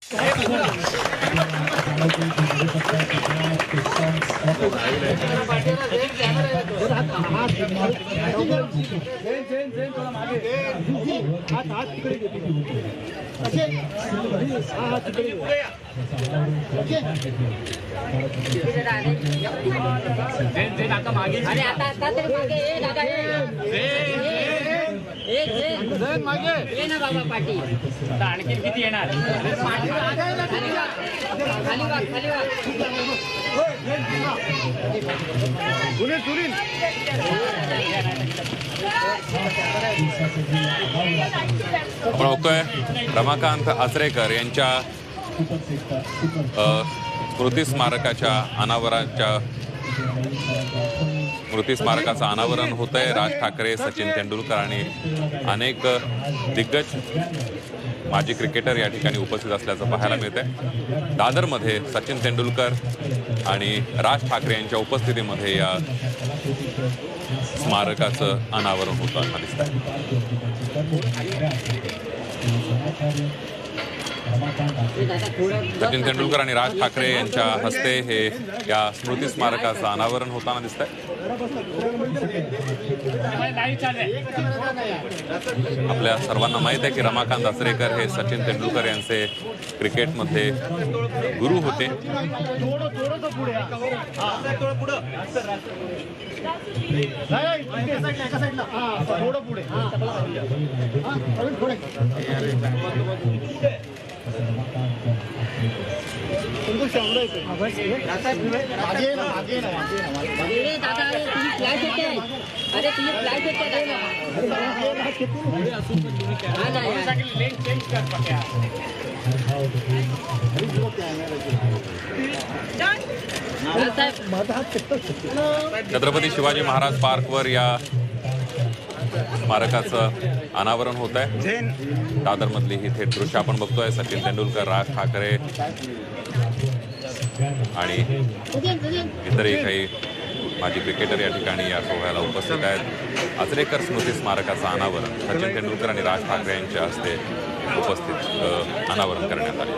ना बाबा पाटील आणखी किती येणार खाली आपण बघतोय रमाकांत आचरेकर यांच्या स्मृती स्मारकाचं अनावरण होतंय। राज ठाकरे, सचिन तेंडुलकर आणि अनेक दिग्गज माजी क्रिकेटर या ठिकाणी उपस्थित असल्याचं पाहायला मिळतंय। दादरमध्ये सचिन तेंडुलकर आणि राज ठाकरे यांच्या उपस्थितीमध्ये या स्मारकाचं अनावरण होताना दिसतंय। सचिन तेंडुलकर आणि राज ठाकरे यांच्या हस्ते हे या स्मृती स्मारकाचं अनावरण होताना दिसतंय। आपल्या सर्वांना माहित आहे की रमाकांत आचरेकर हे सचिन तेंडुलकर यांचे क्रिकेटमध्ये गुरु होते। छत्रपती शिवाजी महाराज पार्कवर या स्मारकाचं अनावरण होत आहे। दादरमधली ही थेट दृश्य आपण बघतोय। सचिन तेंडुलकर, राज ठाकरे आणि इतरही काही माजी क्रिकेटर या ठिकाणी या सोहळ्याला उपस्थित आहेत। आचरेकर स्मृती स्मारकाचं अनावरण सचिन तेंडुलकर आणि राज ठाकरे यांच्या हस्ते उपस्थित अनावरण करण्यात आले।